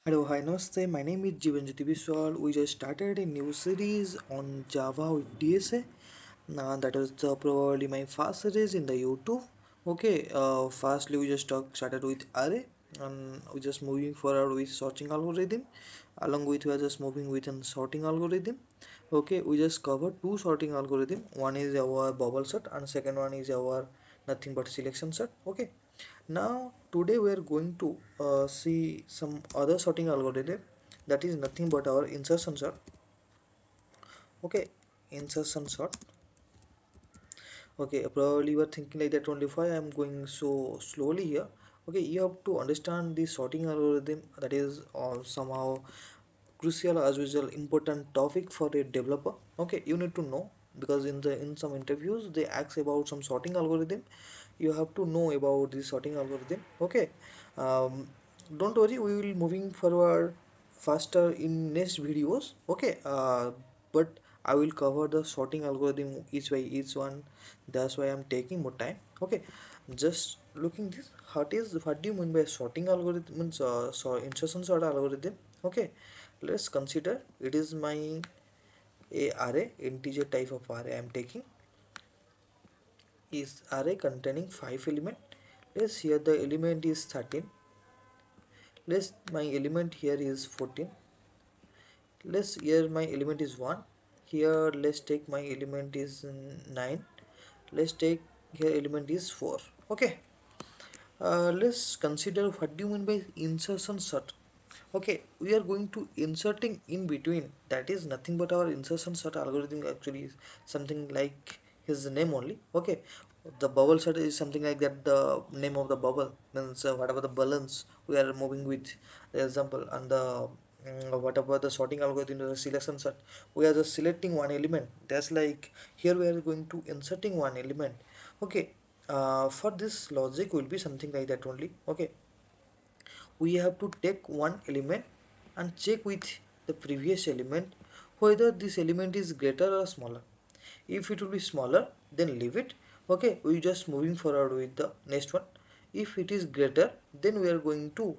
Hello, hi, namaste. My name is Jivanjyoti Biswal. We just started a new series on Java with DSA. That is probably my first series in the YouTube. Okay, firstly we just started with array, and we just moving forward with sorting algorithm. Along with we are just moving with an sorting algorithm. Okay, we just covered two sorting algorithm. One is our bubble set, and second one is our nothing but selection set. Okay, now today we are going to see some other sorting algorithm, that is nothing but our insertion sort. Okay, insertion sort. Okay, probably you are thinking like that only why I am going so slowly here. Okay, you have to understand the sorting algorithm, that is somehow crucial as usual important topic for a developer. Okay, you need to know, because in some interviews they ask about some sorting algorithm. You have to know about the sorting algorithm. Okay, um, don't worry, we will moving forward faster in next videos. Okay, but I will cover the sorting algorithm each by each one. That's why I'm taking more time. Okay, just looking this, what do you mean by sorting algorithm? Means so insertion sort algorithm. Okay, let's consider it is my a array, integer type of array I'm taking, is array containing 5 element. Let's here the element is 13. Let's my element here is 14. Let's here my element is 1. Here let's take my element is 9. Let's take here element is 4. Okay, let's consider what do you mean by insertion sort. Okay, we are going to inserting in between, that is nothing but our insertion sort algorithm actually is something like his name only. Okay, the bubble sort is something like that, the name of the bubble means whatever the balance we are moving with the example, and the whatever the sorting algorithm, the selection sort, we are just selecting one element. That's like here we are going to inserting one element. Okay, for this logic will be something like that only. Okay, we have to take one element and check with the previous element whether this element is greater or smaller. If it will be smaller, then leave it. Okay, we just moving forward with the next one. If it is greater, then we are going to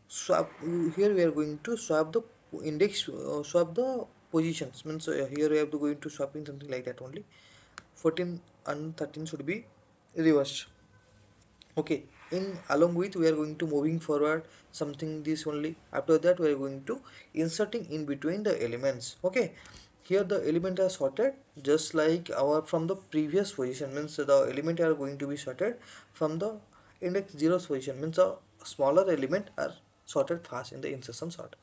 swap. Here we are going to swap the index, swap the positions. Means here we have to go into swapping something like that only. 14 and 13 should be reversed. Okay, in along with we are going to moving forward something this only. After that we are going to inserting in between the elements. Okay, here the element are sorted just like our from the previous position, means the element are going to be sorted from the index 0 position, means a smaller element are sorted first in the insertion sort.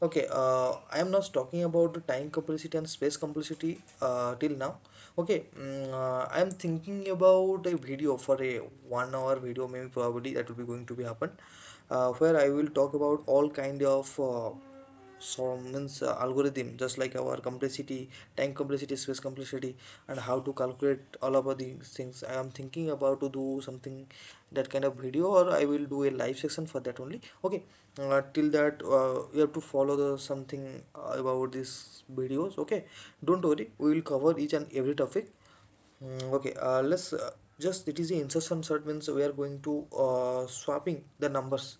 Okay, I am not talking about the time complexity and space complexity till now. Okay, I am thinking about a video for a 1 hour video, maybe probably that will be going to be happen, where I will talk about all kind of so means algorithm, just like our complexity, time complexity, space complexity, and how to calculate all of these things. I am thinking about to do something that kind of video, or I will do a live session for that only. Okay, till that you have to follow the something about these videos. Okay, don't worry, we will cover each and every topic. Okay, let's just it is a insertion sort, means we are going to swapping the numbers.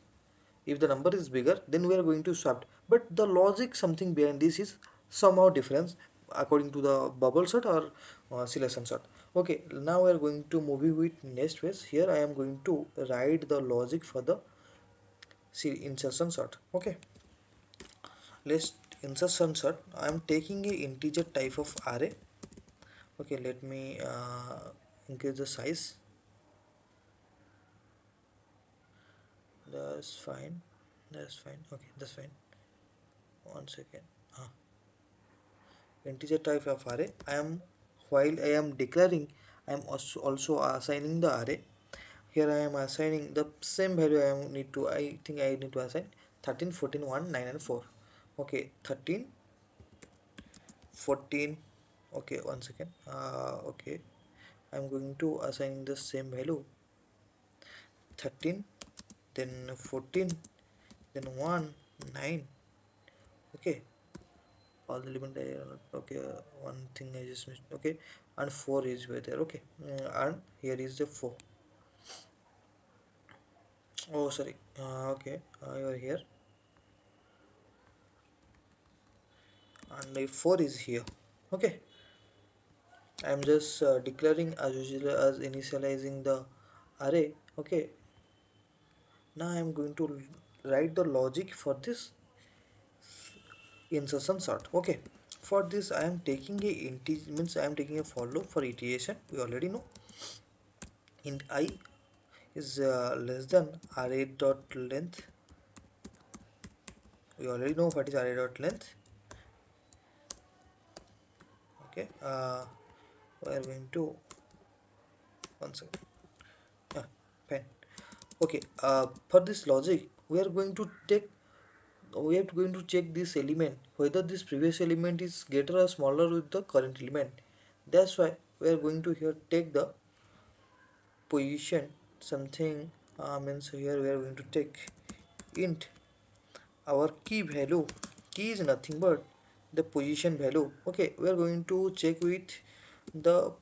If the number is bigger, then we are going to swap, but the logic something behind this is somehow different according to the bubble sort or selection sort. Okay, now we are going to move with next phase. Here I am going to write the logic for the insertion sort. Okay, let's insertion sort. I am taking a integer type of array. Okay, let me increase the size. That's fine, that's fine. Okay, that's fine. One second. Ah, integer type of array. While I am declaring, I am also assigning the array. Here I am assigning the same value. I think I need to assign 13, 14, 1, 9 and 4. Okay, 13, 14. Okay, one second. Okay, I'm going to assign the same value, 13, then 14, then 1, 9. Okay, all the element okay, one thing I just missed. Okay, and 4 is where there. Okay, and here is the 4. Oh sorry, okay, you are here. and if 4 is here. Okay, I am just declaring as usual as initializing the array. Okay, now I am going to write the logic for this insertion sort. Okay, for this I am taking a integer, means I am taking a for loop for iteration. We already know int I is less than array dot length. We already know what is array dot length. Okay, we are going to one second. Fine. Okay, for this logic we are going to take, we are going to check this element whether this previous element is greater or smaller with the current element. That's why we are going to here take the position something, means here we are going to take int our key is nothing but the position value. Okay, we are going to check with the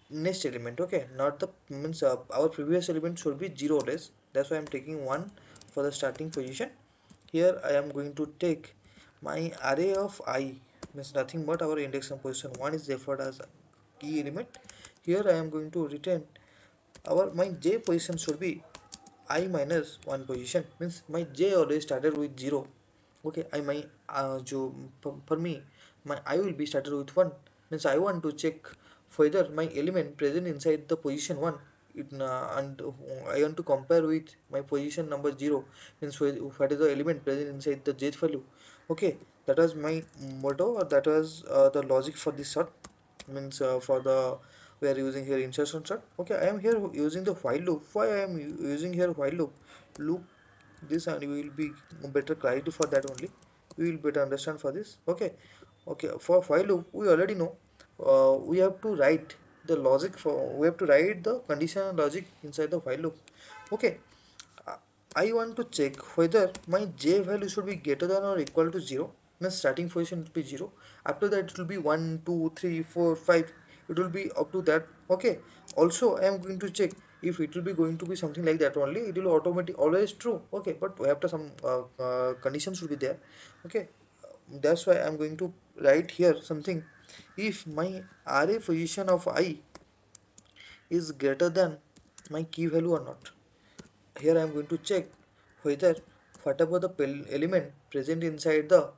next element. Okay, not the, means our previous element should be 0 less. That's why I'm taking 1 for the starting position. Here I am going to take my array of I, means nothing but our index and position 1 is deferred as a key element. Here I am going to return our, my j position should be I minus 1 position, means my j always started with 0. Okay, I my for me my I will be started with 1, means I want to check whether my element present inside the position 1 and I want to compare with my position number 0, means what is the element present inside the jth value. Okay, that was my motto, or that was the logic for this sort, means for the, we are using here insertion sort. Okay, I am here using the while loop. Why I am using here while loop this, and we will be better clarity for that only, we will better understand for this. Okay, okay, for while loop we already know we have to write the logic for, we have to write the conditional logic inside the while loop. Okay, uh, I want to check whether my j value should be greater than or equal to 0, means starting position will be 0, after that it will be 1 2 3 4 5, it will be up to that. Okay, also I am going to check if it will be going to be something like that only, it will automatically always true. Okay, but we have to some conditions should be there. Okay, that's why I'm going to write here something, if my array position of I is greater than my key value or not. Here I am going to check whether whatever the element present inside the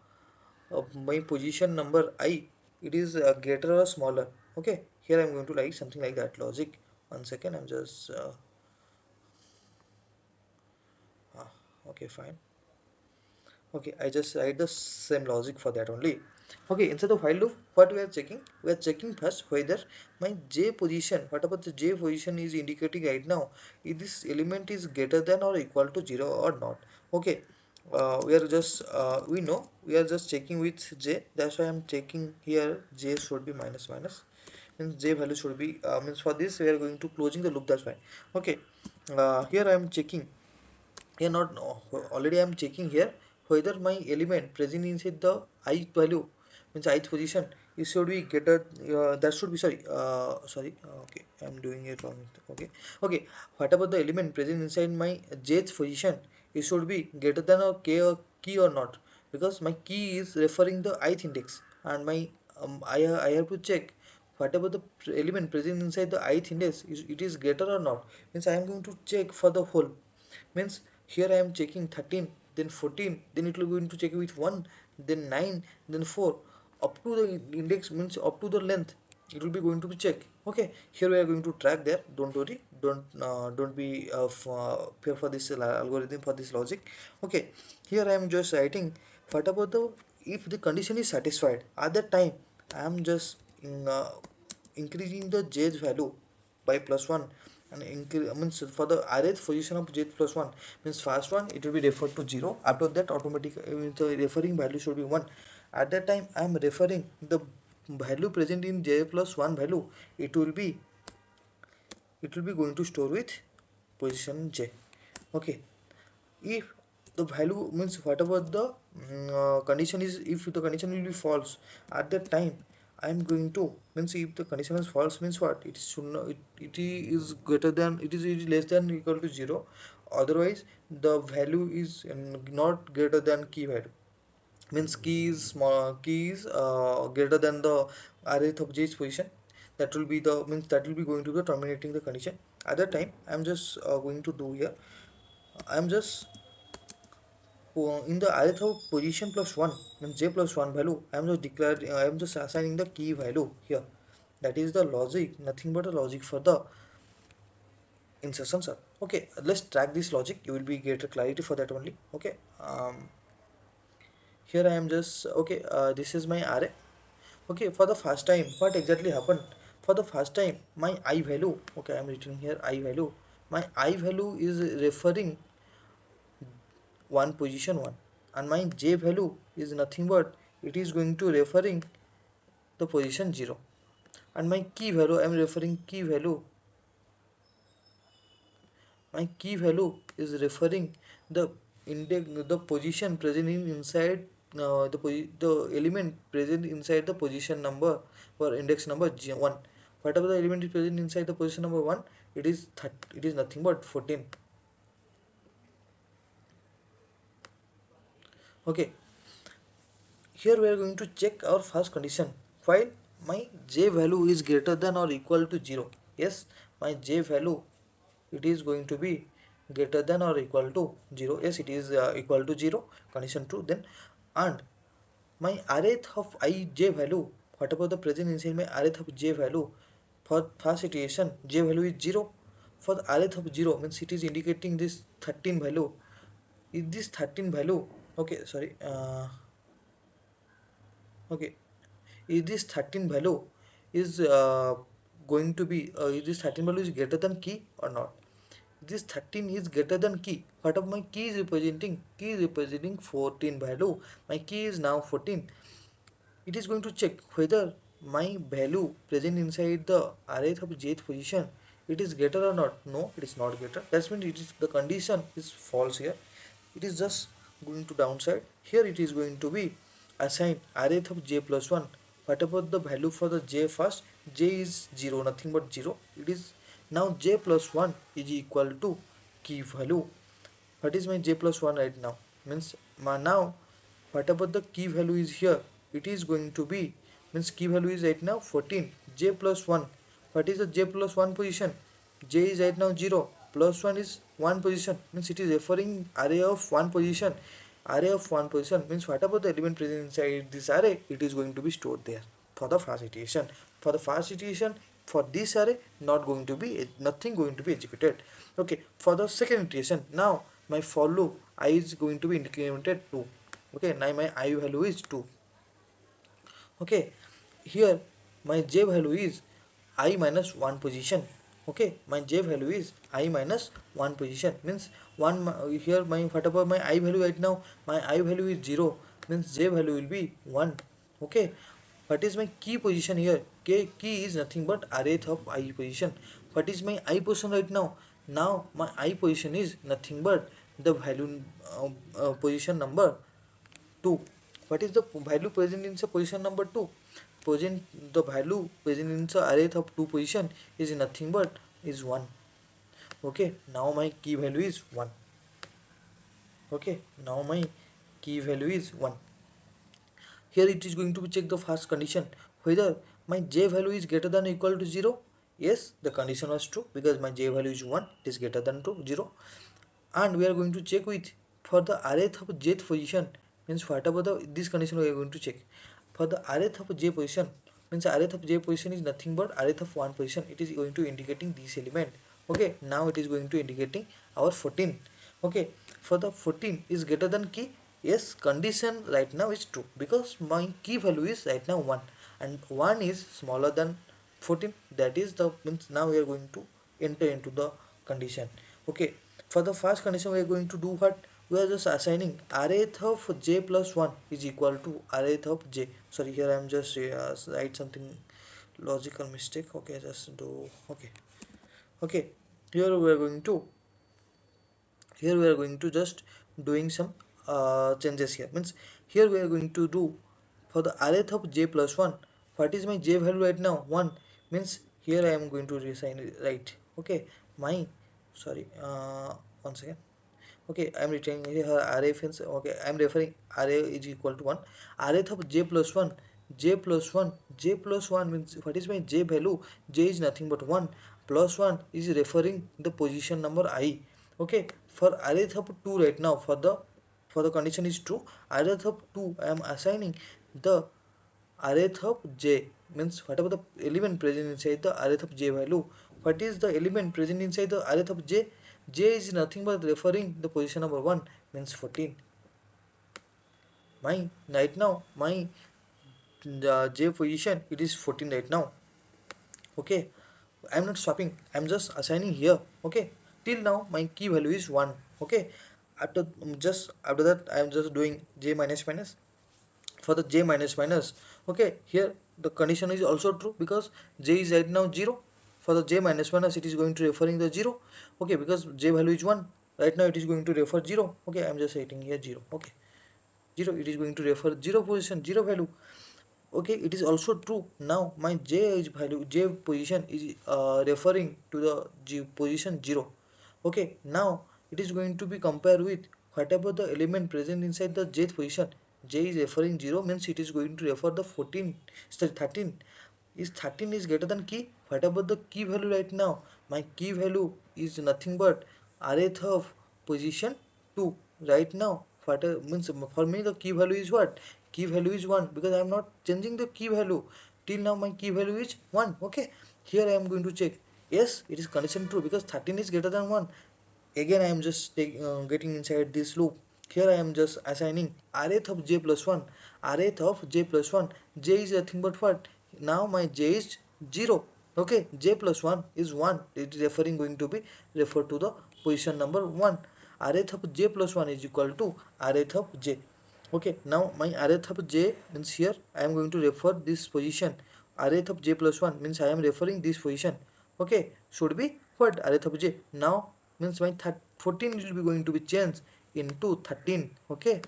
my position number I, it is greater or smaller. Okay, here I am going to write something like that logic. One second, I'm just uh, okay, fine. Okay, I just write the same logic for that only. Okay, inside the while loop, what we are checking? We are checking first whether my j position, whatever the j position is indicating right now, if this element is greater than or equal to 0 or not. Okay, we are just we know we are just checking with j. That's why I'm checking here j should be minus minus, means j value should be means for this we are going to closing the loop. That's why. Okay, here I am checking, here not already I am checking here whether my element present inside the ith value, means ith position, it should be greater, that should be, sorry, okay, I'm doing it wrong. Okay, okay, whatever the element present inside my jth position, it should be greater than or k or key or not, because my key is referring the ith index, and my I have to check whatever the element present inside the ith index is, it is greater or not, means I am going to check for the whole, means here I am checking 13, then 14, then it will going to check with 1, then 9, then 4, up to the index, means up to the length, it will be going to be check. Okay, here we are going to track there, don't worry, don't be fear for this algorithm, for this logic. Okay, here I am just writing what about the, if the condition is satisfied at that time, I am just increasing the j's value by +1, and increase, means for the array position of j +1, means first one it will be referred to 0, after that automatic the referring value should be 1. At that time I am referring the value present in j +1 value, it will be, it will be going to store with position j. Okay, if the value, means whatever the condition is, if the condition will be false, at that time I am going to, means if the condition is false, means what, it should not, it is greater than, it is less than equal to 0, otherwise the value is not greater than key value. means keys greater than the rth of j's position. That will be the means that will be going to be terminating the condition. At that time I'm just going to do here, I'm just in the ith of position plus 1 means j plus 1 value, I'm just declaring, I'm just assigning the key value here. That is the logic, nothing but a logic for the insertion sort. Okay, let's track this logic, you will be greater clarity for that only. Okay, here I am just okay, this is my array. Okay, for the first time what exactly happened, for the first time my I value, okay, I'm writing here I value, my I value is referring one position 1, and my j value is nothing but it is going to referring the position 0, and my key value I'm referring key value, my key value is referring the index, the position present in inside the element present inside the position number or index number 1. Whatever the element is present inside the position number 1, it is it is nothing but 14. Okay, here we are going to check our first condition, while my j value is greater than or equal to 0. Yes, my j value, it is going to be greater than or equal to 0. Yes, it is equal to 0, condition true. Then, and my arith of ij value, whatever the present inside my arith of j value, for first situation j value is 0. For the arith of 0 means it is indicating this 13 value. Is this 13 value, okay, sorry, okay, is this 13 value is going to be is this 13 value is greater than key or not? This 13 is greater than key. What of my key is representing? Key is representing 14 value. My key is now 14. It is going to check whether my value present inside the array of jth position, it is greater or not. No, it is not greater. That means it is the condition is false here. It is just going to downside. Here it is going to be assign array of j plus 1. Whatever the value for the j first, j is 0, nothing but 0. It is now j plus 1 is equal to key value. What is my j plus 1 right now? Means my now whatever the key value is here, it is going to be means key value is right now 14. J plus 1. What is the j plus 1 position? J is right now 0. Plus 1 is 1 position. Means it is referring array of 1 position. Array of 1 position means whatever the element present inside this array, it is going to be stored there for the first iteration. For the first iteration, for this array, not going to be nothing going to be executed. Okay, for the second iteration, now my for loop I is going to be incremented 2. Okay, now my I value is 2. Okay, here my j value is I minus 1 position. Okay, my j value is I minus 1 position, means 1 here my whatever my I value right now, my I value is 0, means j value will be 1. Okay, what is my key position here? Key is nothing but array of I position. What is my I position right now? Now my I position is nothing but the value position number 2. What is the value present in the position number 2? Present the value present in the array of 2 position is nothing but is 1. Okay, now my key value is 1. Okay, now my key value is 1. Here it is going to check the first condition whether my j value is greater than or equal to 0. Yes, the condition was true because my j value is 1, it is greater than to 0. And we are going to check with for the array of jth position, means whatever the this condition we are going to check for the array of j position, means array of j position is nothing but array of 1 position. It is going to indicating this element. Okay, now it is going to indicating our 14. Okay, for the 14 is greater than key. Yes, condition right now is true because my key value is right now 1 and 1 is smaller than 14. That is the means now we are going to enter into the condition. Okay, for the first condition we are going to do what? We are just assigning array of j plus 1 is equal to array of j. Sorry, here I am just write something logical mistake. Okay, just do okay. Okay, here we are going to just doing some changes here. Means here we are going to do for the array of j plus 1. What is my j value right now? 1. Means here I am going to reassign it right. Okay, my sorry, one second. Okay, I'm returning here array fence. Okay, I'm referring array is equal to 1. Array of j plus 1, j plus 1, j plus 1 means what is my j value? J is nothing but 1 plus 1 is referring the position number I. Okay, for array of 2 right now, for the condition is true, array of 2 I am assigning the array of j means whatever the element present inside the array of j value. What is the element present inside the array of j? J is nothing but referring the position number 1 means 14. My right now my j position it is 14 right now. Okay, I'm not swapping, I'm just assigning here. Okay, till now my key value is 1. Okay, after that I'm just doing j minus minus for the j minus minus. Okay, here the condition is also true because j is right now 0. For the j minus minus it is going to referring the 0. Okay, because j value is 1 right now, it is going to refer 0. Okay, I'm just writing here 0. Okay, 0, it is going to refer 0 position, 0 value. Okay, it is also true. Now my j position is referring to the position 0. Okay, now it is going to be compared with whatever the element present inside the jth position. J is referring 0 means it is going to refer the 14, sorry 13. Is 13 is greater than key? Whatever the key value right now, my key value is nothing but rth of position 2 right now. What means for me the key value is what? Key value is 1 because I am not changing the key value. Till now my key value is 1. Okay, here I am going to check. Yes, it is condition true because 13 is greater than 1. Again I am just getting inside this loop. Here I am just assigning rth of j plus 1, rth of j plus 1. J is nothing but what? Now my j is 0. Okay, j plus 1 is 1. It is referring going to be refer to the position number 1. Rth of j plus 1 is equal to rth of j. Okay, now my rth of j means here I am going to refer this position. Rth of j plus 1 means I am referring this position. Okay, should be what? Rth of j. Now means my 14 will be going to be changed into 13. Okay,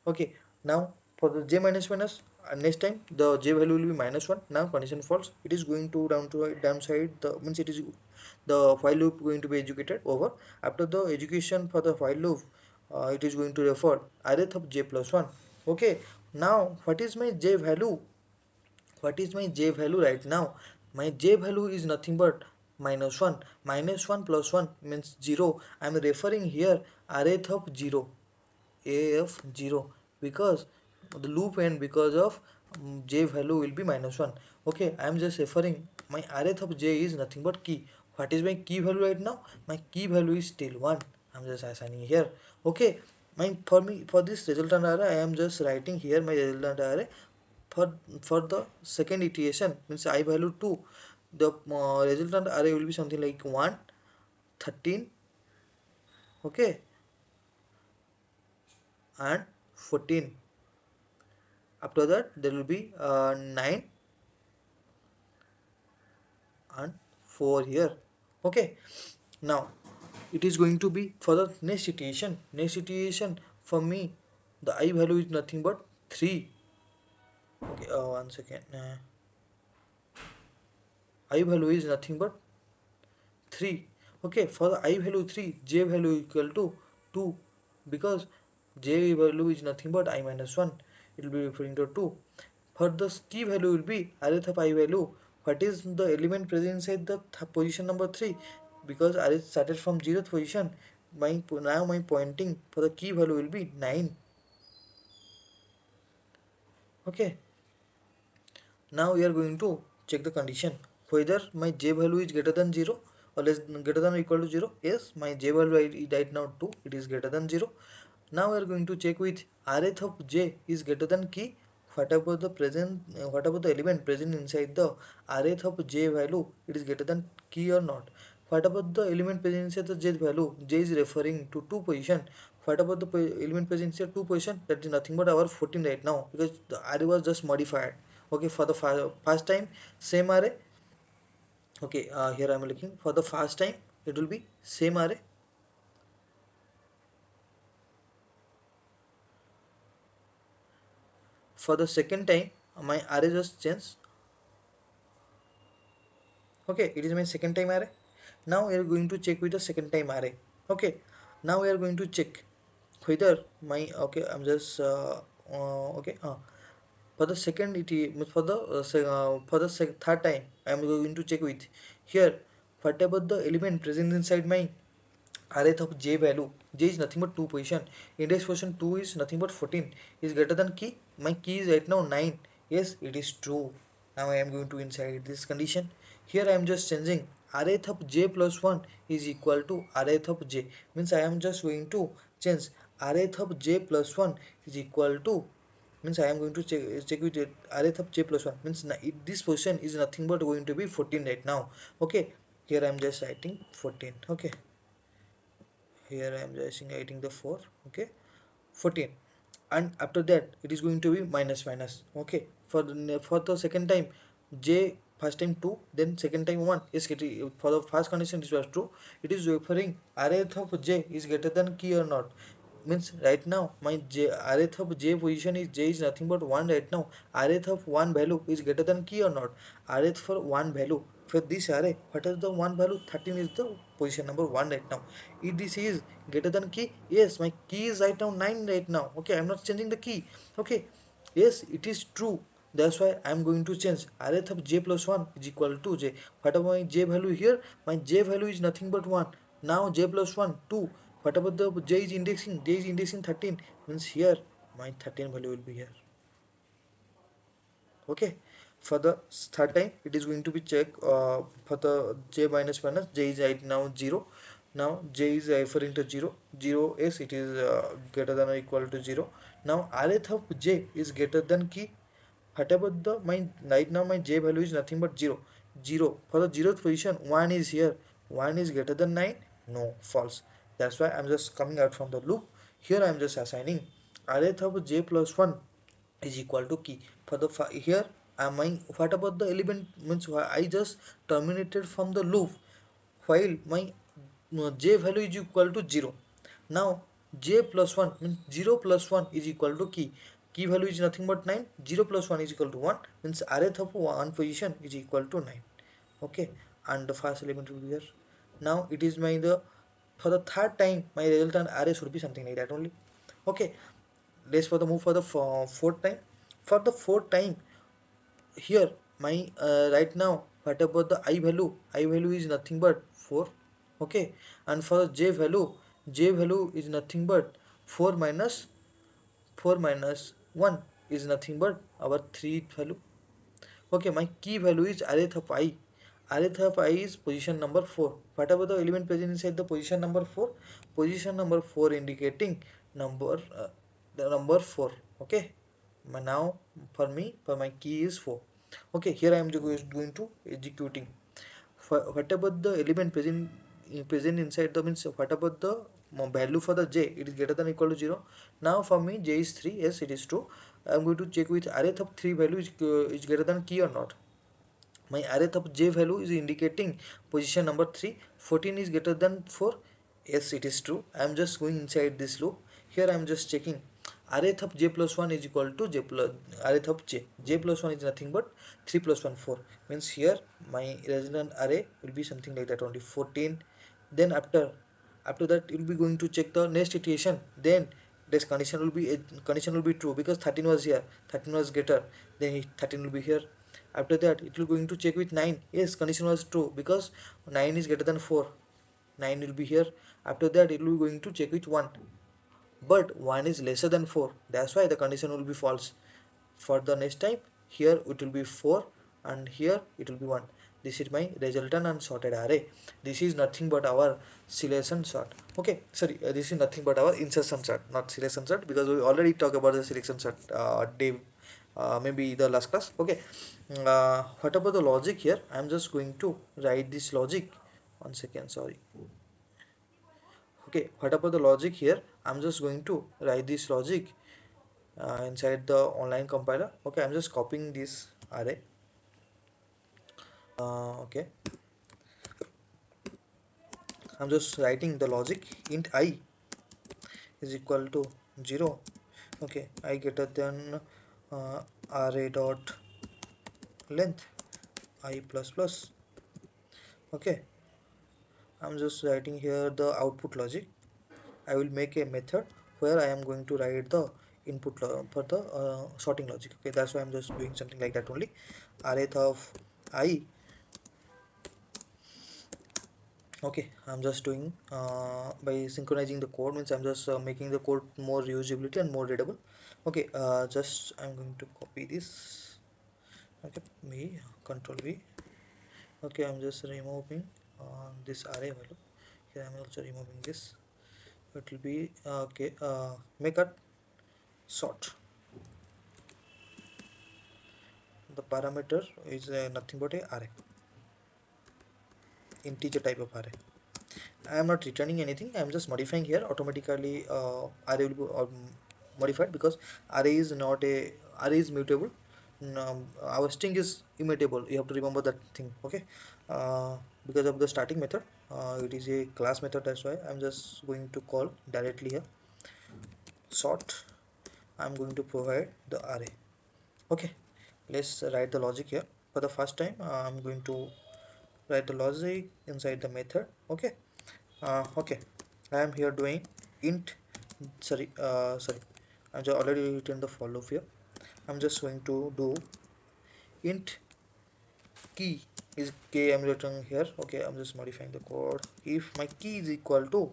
okay, now for the j minus minus, next time the j value will be minus 1. Now condition false, it is going to downside the means it is the while loop going to be executed over. After the execution for the while loop, it is going to refer array of j plus 1. Okay, now what is my j value? What is my j value right now? My j value is nothing but minus 1. Minus 1 plus 1 means 0. I am referring here array of 0, af 0, because the loop end because of j value will be minus 1. Okay, I am just referring my array of j is nothing but key. What is my key value right now? My key value is still 1. I am just assigning here. Okay, for this resultant array I am just writing here my resultant array. For the second iteration means I value 2, the resultant array will be something like 1, 13, okay, and 14. After that there will be 9 and 4 here. Okay, now it is going to be for the next iteration for me the I value is nothing but 3. Okay, 1 second, I value is nothing but 3. Okay, for the I value 3, j value equal to 2, because j value is nothing but I minus 1. It will be referring to 2. For the key value will be array of I value. What is the element present inside the position number 3? Because array started from 0th position. Now my pointing for the key value will be 9. Okay. Now we are going to check the condition whether my j value is greater than 0 or greater than or equal to 0. Yes, my j value is right now 2. It is greater than 0. Now we are going to check with rth of j is greater than key. Whatever the element present inside the rth of j value, it is greater than key or not. Whatever the element present inside the j value, j is referring to 2 position. Whatever the element present inside 2 position, that is nothing but our 14 right now because the array was just modified. Okay, for the first time same array. Okay, here I am looking for the first time it will be same array. For the second time my array just changed. Okay, it is my second time array. Now we are going to check with the second time array. Okay, now we are going to check whether my, okay, I'm just okay, for the second it is for the third time I am going to check with here whatever the element present inside my array of j value. J is nothing but 2 position, index position 2 is nothing but 14, is greater than key. My key is right now 9. Yes, it is true. Now I am going to inside this condition. Here I am just changing array of j plus 1 is equal to array of j, means I am just going to change array of j plus 1 is equal to, means I am going to check with it array of j plus 1, means this position is nothing but going to be 14 right now. Okay, here I am just writing 14. Okay, here I am just writing the 4. Okay, 14, and after that it is going to be minus minus. Okay, for the second time j, first time 2, then second time 1. Yes, for the first condition this was true. It is referring array of j is greater than key or not, means right now my j array of j position is j is nothing but 1 right now. Array of 1 value is greater than key or not. Array for 1 value for this array, what is the 1 value? 13 is the position number 1 right now. If this is greater than key, yes, my key is right now 9 right now. Okay, I'm not changing the key. Okay, yes, it is true. That's why I'm going to change array of j plus 1 is equal to j. Whatever my j value here, my j value is nothing but 1. Now j plus 1 2, whatever the j is indexing 13, means here my 13 value will be here. Okay, for the third time it is going to be check for the j minus minus, j is right now 0. Now j is referring to 0. 0 is it is greater than or equal to 0. Now array of j is greater than key. Whatever the my right now my j value is nothing but 0. 0 for the 0th position, 1 is here. 1 is greater than 9. No, false. That's why I'm just coming out from the loop. Here I'm just assigning array of j plus 1 is equal to key. For the here am I, what about the element, means I just terminated from the loop while my j value is equal to 0. Now j plus 1 means 0 plus 1 is equal to key. Key value is nothing but 9. 0 plus 1 is equal to 1, means array of 1 position is equal to 9. Okay, and the first element will be here. Now it is my the, for the third time my resultant array should be something like that only. Okay, let's for the move for the fourth time. For the fourth time here my right now whatever the I value is nothing but 4. Okay, and for the j value is nothing but 4 minus 1 is nothing but our 3 value. Okay, my key value is array of I. Array of I is position number 4. Whatever the element present inside the position number 4, position number 4 indicating number the number 4. Okay, now for me for my key is 4. Okay, here I am going to executing whatever the element present inside the, means whatever the value for the j, it is greater than or equal to 0. Now for me j is 3. Yes, it is true. I'm going to check with array of 3 value is greater than key or not. My array of j value is indicating position number 3. 14 is greater than 4. Yes, it is true. I am just going inside this loop. Here I am just checking array of j plus 1 is equal to j plus array of j plus 1 is nothing but 3 plus 1 4, means here my resultant array will be something like that only 14. Then after that it will be going to check the next iteration. Then this condition will be true because 13 was here, 13 was greater, then 13 will be here. After that it will going to check with 9. Yes, condition was true because 9 is greater than 4, 9 will be here. After that it will be going to check with 1, but 1 is lesser than 4, that's why the condition will be false. For the next time here it will be 4 and here it will be 1. This is my resultant unsorted array. This is nothing but our selection sort. Okay, sorry, this is nothing but our insertion sort, not selection sort, because we already talked about the selection sort maybe the last class. Okay, what about the logic here? I'm just going to write this logic. One second, sorry. Okay, what about the logic here? I'm just going to write this logic inside the online compiler. Okay, I'm just copying this array. Okay, I'm just writing the logic. Int I is equal to 0. Okay, I greater than array dot length I plus plus. Okay, I'm just writing here the output logic. I will make a method where I am going to write the input for the sorting logic. Okay, that's why I'm just doing something like that only. Arith of I. Okay, I'm just doing by synchronizing the code, means I'm just making the code more usability and more readable. Okay, just I'm going to copy this. Okay, me control V. Okay, I'm just removing this array value. Here I'm also removing this. It will be okay. Make a sort. The parameter is nothing but a array, integer type of array. I am not returning anything. I am just modifying here. Automatically array will be modified because array is not a array is mutable. Our string is immutable. You have to remember that thing. Okay, because of the starting method, it is a class method. That's why I'm just going to call directly here sort. I'm going to provide the array. Okay, let's write the logic here. For the first time, I'm going to write the logic inside the method. Okay, okay. I am here doing int. Sorry. I just already written the for loop here. I'm just going to do int key is k. I'm writing here. Okay, I'm just modifying the code. If my key is equal to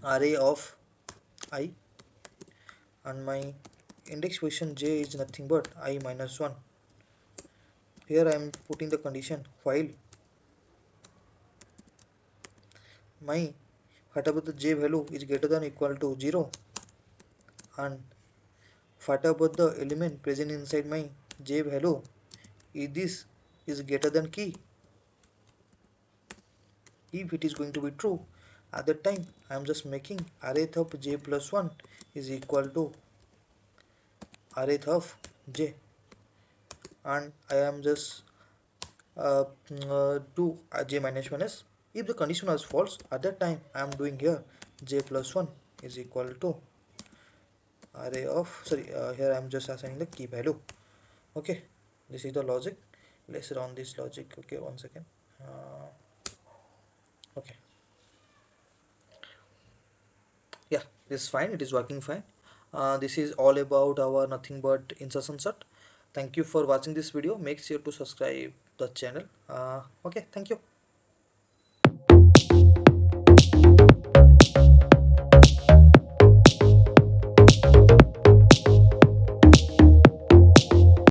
array of I and my index position j is nothing but I minus 1. Here I am putting the condition while my whatever the j value is greater than or equal to 0 and whatever the element present inside my j value if this is greater than key, if it is going to be true, at that time I am just making array of j plus 1 is equal to array of j, and I am just do j minus 1 s. If the condition was false, at that time I am doing here j plus 1 is equal to array of here I am just assigning the key value. Okay, this is the logic. Let's run this logic. Okay, 1 second. Okay, yeah, this is fine. It is working fine. This is all about our nothing but insertion sort. Thank you for watching this video. Make sure to subscribe the channel. Okay, thank you.